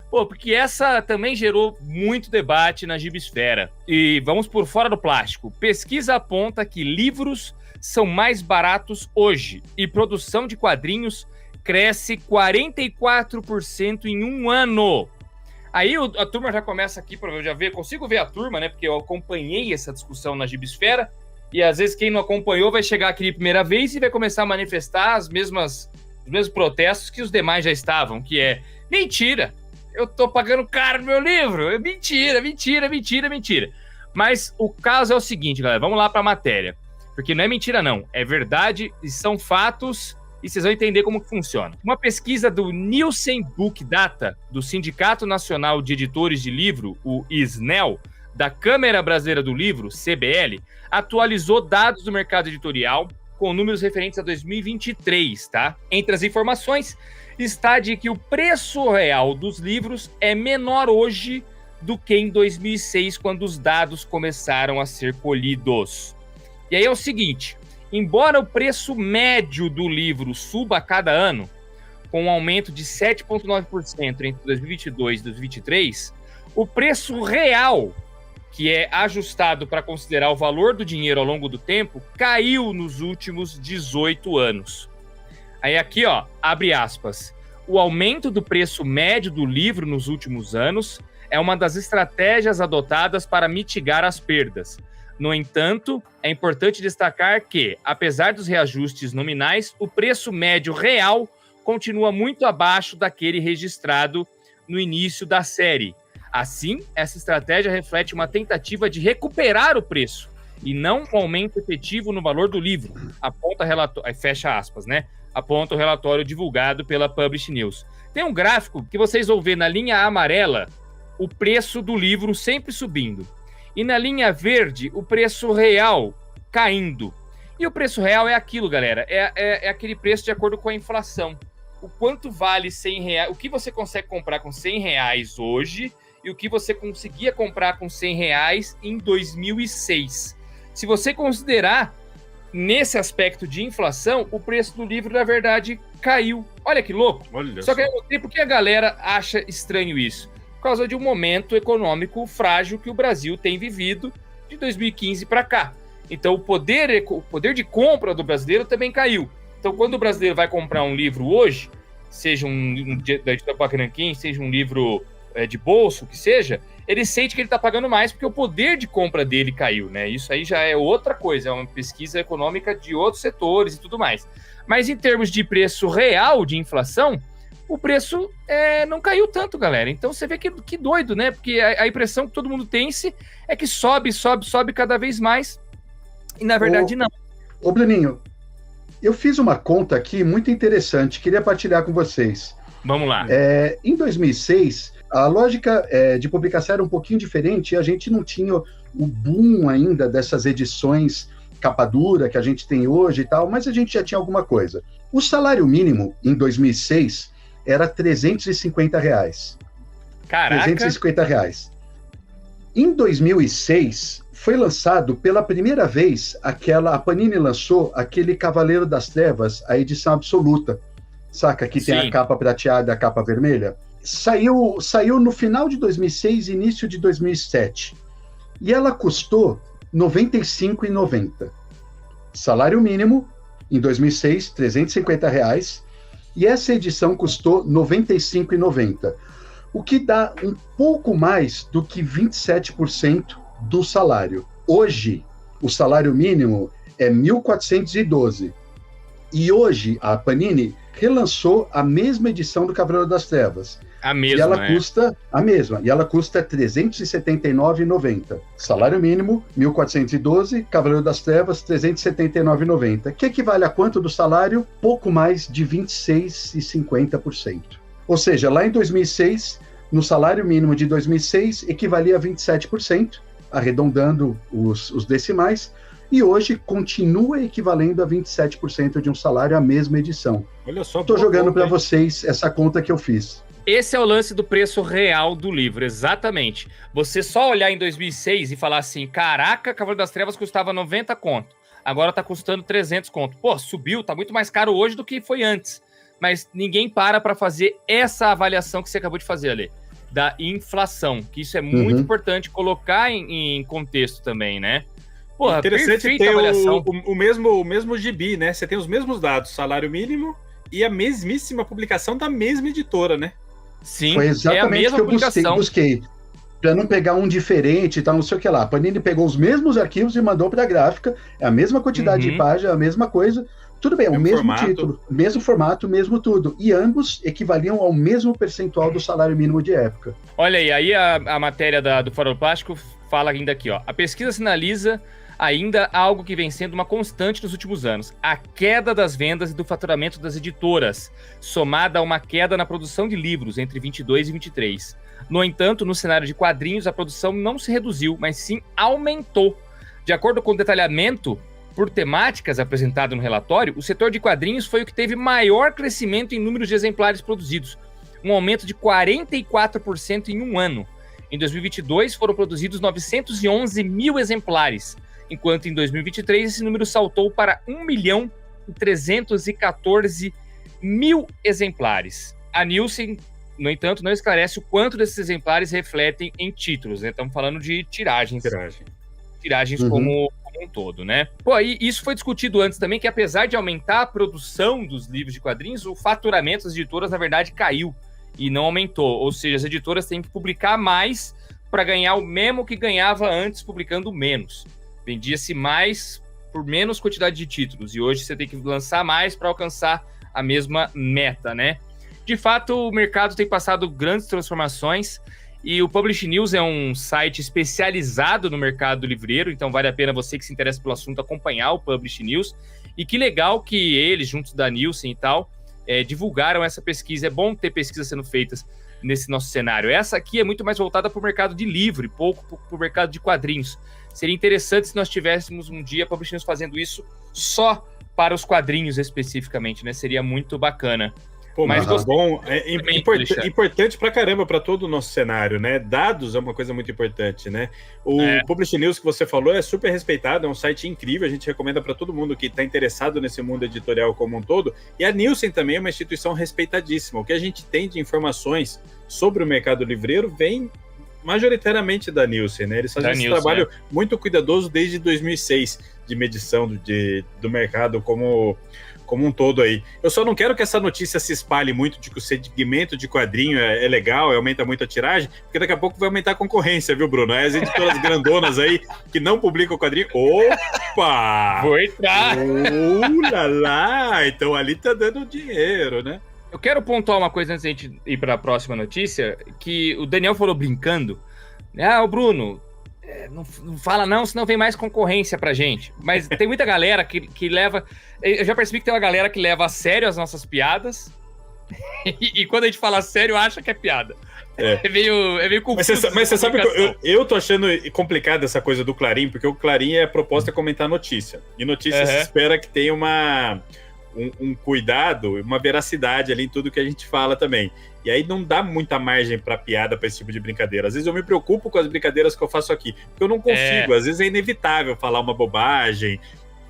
Pô, porque essa também gerou muito debate na gibisfera. E vamos por fora do plástico. Pesquisa aponta que livros são mais baratos hoje e produção de quadrinhos cresce 44% em um ano. Aí a turma já começa aqui, para eu já ver, consigo ver a turma, né? Porque eu acompanhei essa discussão na gibisfera e às vezes quem não acompanhou vai chegar aqui de primeira vez e vai começar a manifestar os mesmos protestos que os demais já estavam, que é mentira. Eu tô pagando caro no meu livro. Mentira. Mas o caso é o seguinte, galera. Vamos lá pra matéria. Porque não é mentira, não. É verdade e são fatos e vocês vão entender como que funciona. Uma pesquisa do Nielsen Book Data, do Sindicato Nacional de Editores de Livro, o ISNEL, da Câmara Brasileira do Livro, CBL, atualizou dados do mercado editorial com números referentes a 2023, tá? Entre as informações está de que o preço real dos livros é menor hoje do que em 2006, quando os dados começaram a ser colhidos. E aí é o seguinte, embora o preço médio do livro suba a cada ano, com um aumento de 7,9% entre 2022 e 2023, o preço real, que é ajustado para considerar o valor do dinheiro ao longo do tempo, caiu nos últimos 18 anos. Aí aqui, ó, abre aspas, o aumento do preço médio do livro nos últimos anos é uma das estratégias adotadas para mitigar as perdas. No entanto, é importante destacar que, apesar dos reajustes nominais, o preço médio real continua muito abaixo daquele registrado no início da série. Assim, essa estratégia reflete uma tentativa de recuperar o preço e não um aumento efetivo no valor do livro, aponta relatório, fecha aspas, né? Aponta o relatório divulgado pela Publish News. Tem um gráfico que vocês vão ver na linha amarela o preço do livro sempre subindo. E na linha verde, o preço real caindo. E o preço real é aquilo, galera. É aquele preço de acordo com a inflação. O quanto vale 100 reais, o que você consegue comprar com 100 reais hoje e o que você conseguia comprar com 100 reais em 2006. Se você considerar nesse aspecto de inflação, o preço do livro, na verdade, caiu. Olha que louco. Só que eu não sei por que a galera acha estranho isso. Por causa de um momento econômico frágil que o Brasil tem vivido de 2015 para cá. Então, o poder de compra do brasileiro também caiu. Então, quando o brasileiro vai comprar um livro hoje, seja um da editora Pacranquim, seja um livro de bolso, que seja, ele sente que ele está pagando mais porque o poder de compra dele caiu, né? Isso aí já é outra coisa, é uma pesquisa econômica de outros setores e tudo mais. Mas em termos de preço real de inflação, o preço não caiu tanto, galera. Então você vê que doido, né? Porque a impressão que todo mundo tem é que sobe cada vez mais. E na verdade não. Ô, Bruninho, eu fiz uma conta aqui muito interessante, queria partilhar com vocês. Vamos lá. Em 2006, a lógica de publicação era um pouquinho diferente e a gente não tinha o boom ainda dessas edições capa dura que a gente tem hoje e tal, mas a gente já tinha alguma coisa. O salário mínimo em 2006 era R$350. Caraca! R$350. Em 2006, foi lançado pela primeira vez a Panini lançou aquele Cavaleiro das Trevas, a edição absoluta. Saca? Que tem a capa prateada e a capa vermelha. Saiu no final de 2006, início de 2007. E ela custou R$ 95,90. Salário mínimo, em 2006, R$350. E essa edição custou R$ 95,90. O que dá um pouco mais do que 27% do salário. Hoje, o salário mínimo é R$ 1.412. E hoje, a Panini relançou a mesma edição do Cavaleiro das Trevas. A mesma, e ela custa a mesma. E ela custa R$ 379,90. Salário mínimo, R$ 1.412. Cavaleiro das Trevas, R$ 379,90. Que equivale a quanto do salário? Pouco mais de 26,50%. Ou seja, lá em 2006, no salário mínimo de 2006, equivalia a 27%, arredondando os decimais, e hoje continua equivalendo a 27% de um salário à mesma edição. Olha só. Estou jogando para vocês essa conta que eu fiz. Esse é o lance do preço real do livro, exatamente. Você só olhar em 2006 e falar assim, caraca, Cavaleiro das Trevas custava 90 conto, agora tá custando 300 conto. Pô, subiu, tá muito mais caro hoje do que foi antes. Mas ninguém para fazer essa avaliação que você acabou de fazer, Ale. da inflação, que isso é muito importante colocar em contexto também, né? Porra, interessante ter o mesmo gibi, né? Você tem os mesmos dados, salário mínimo e a mesmíssima publicação da mesma editora, né? Sim, foi exatamente o que eu busquei. Para não pegar um diferente e tal, não sei o que lá. A Panini pegou os mesmos arquivos e mandou para a gráfica, é a mesma quantidade de página, a mesma coisa. Tudo bem, o mesmo título, mesmo formato, mesmo tudo. E ambos equivaliam ao mesmo percentual do salário mínimo de época. Olha aí a matéria do Fórum Plástico fala ainda aqui, ó. A pesquisa sinaliza ainda algo que vem sendo uma constante nos últimos anos: a queda das vendas e do faturamento das editoras, somada a uma queda na produção de livros entre 22 e 23. No entanto, no cenário de quadrinhos, a produção não se reduziu, mas sim aumentou. De acordo com o detalhamento por temáticas apresentado no relatório, o setor de quadrinhos foi o que teve maior crescimento em números de exemplares produzidos, um aumento de 44% em um ano. Em 2022, foram produzidos 911 mil exemplares, enquanto em 2023 esse número saltou para 1.314.000 exemplares. A Nielsen, no entanto, não esclarece o quanto desses exemplares refletem em títulos, né? Estamos falando de tiragens como um todo, né? Pô, e isso foi discutido antes também, que apesar de aumentar a produção dos livros de quadrinhos, o faturamento das editoras, na verdade, caiu e não aumentou. Ou seja, as editoras têm que publicar mais para ganhar o mesmo que ganhava antes, publicando menos. Vendia-se mais por menos quantidade de títulos, e hoje você tem que lançar mais para alcançar a mesma meta, né? De fato, o mercado tem passado grandes transformações, e o Publish News é um site especializado no mercado livreiro, então vale a pena você que se interessa pelo assunto acompanhar o Publish News. E que legal que eles, juntos da Nielsen e tal, divulgaram essa pesquisa. É bom ter pesquisas sendo feitas nesse nosso cenário. Essa aqui é muito mais voltada para o mercado de livro e pouco para o mercado de quadrinhos. Seria interessante se nós tivéssemos um dia Publish News fazendo isso só para os quadrinhos especificamente, né? Seria muito bacana. Pô, mas bom, importante pra caramba para todo o nosso cenário, né? Dados é uma coisa muito importante, né? O Publish News que você falou é super respeitado, é um site incrível, a gente recomenda para todo mundo que está interessado nesse mundo editorial como um todo. E a Nielsen também é uma instituição respeitadíssima. O que a gente tem de informações sobre o mercado livreiro vem majoritariamente da Nielsen, né? Eles fazem esse trabalho muito cuidadoso desde 2006 de medição do mercado como um todo aí. Eu só não quero que essa notícia se espalhe muito de que o segmento de quadrinho é legal, aumenta muito a tiragem, porque daqui a pouco vai aumentar a concorrência, viu, Bruno? As editoras grandonas aí que não publicam quadrinho. Opa! Vou entrar! Lá! Então ali tá dando dinheiro, né? Eu quero pontuar uma coisa antes de a gente ir para a próxima notícia, que o Daniel falou brincando. O Bruno, não fala não, senão vem mais concorrência pra gente. Mas tem muita galera que leva... Eu já percebi que tem uma galera que leva a sério as nossas piadas e quando a gente fala sério, acha que é piada. É meio confuso. Mas você sabe que eu tô achando complicado essa coisa do Clarim, porque o Clarim a proposta é comentar notícia. E notícia se espera que tenha um cuidado, uma veracidade ali em tudo que a gente fala também. E aí não dá muita margem para piada, para esse tipo de brincadeira. Às vezes eu me preocupo com as brincadeiras que eu faço aqui, porque eu não consigo. Às vezes é inevitável falar uma bobagem,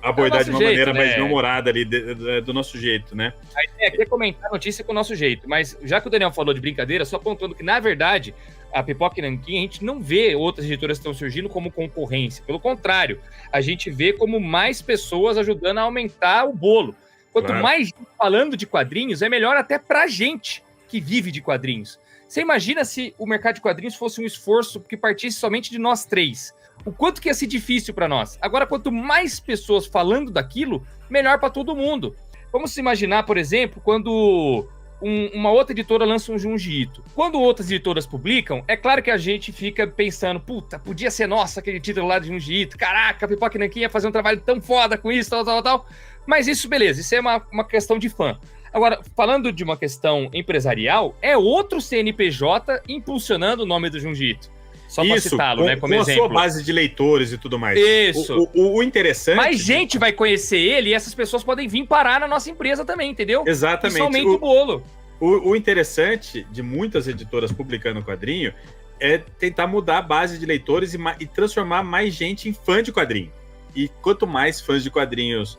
abordar de uma maneira mais bem-humorada ali, do nosso jeito, né? A ideia aqui é comentar a notícia com o nosso jeito, mas já que o Daniel falou de brincadeira, só apontando que, na verdade, a Pipoca e Nanquim, a gente não vê outras editoras que estão surgindo como concorrência. Pelo contrário, a gente vê como mais pessoas ajudando a aumentar o bolo. Quanto mais gente falando de quadrinhos, é melhor até pra gente que vive de quadrinhos. Você imagina se o mercado de quadrinhos fosse um esforço que partisse somente de nós três? O quanto que ia ser difícil para nós. Agora, quanto mais pessoas falando daquilo, melhor para todo mundo. Vamos imaginar, por exemplo, quando uma outra editora lança um Junji Ito. Quando outras editoras publicam, é claro que a gente fica pensando, puta, podia ser nossa aquele título lá de Junji Ito. Caraca, a Pipoca e Nanquim ia fazer um trabalho tão foda com isso, tal. Mas isso, beleza, isso é uma questão de fã. Agora, falando de uma questão empresarial, é outro CNPJ impulsionando o nome do Junji Ito. Só para citá-lo, né, como exemplo. Com a sua base de leitores e tudo mais. Isso. O interessante... Mais gente vai conhecer ele e essas pessoas podem vir parar na nossa empresa também, entendeu? Exatamente. Isso aumenta o bolo. O interessante de muitas editoras publicando quadrinho é tentar mudar a base de leitores e transformar mais gente em fã de quadrinho. E quanto mais fãs de quadrinhos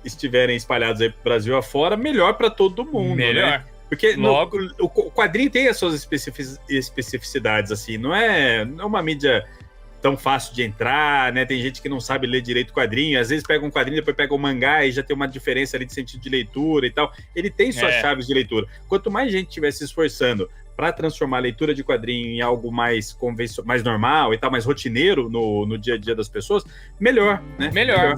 estiverem espalhados aí pro Brasil afora, melhor para todo mundo, melhor. Né? Porque o quadrinho tem as suas especificidades, assim, não é uma mídia tão fácil de entrar, né? Tem gente que não sabe ler direito o quadrinho, às vezes pega um quadrinho, depois pega um mangá e já tem uma diferença ali de sentido de leitura e tal. Ele tem suas chaves de leitura. Quanto mais gente estiver se esforçando para transformar a leitura de quadrinho em algo mais convencional, mais normal e tal, mais rotineiro no dia a dia das pessoas, melhor, né? Melhor.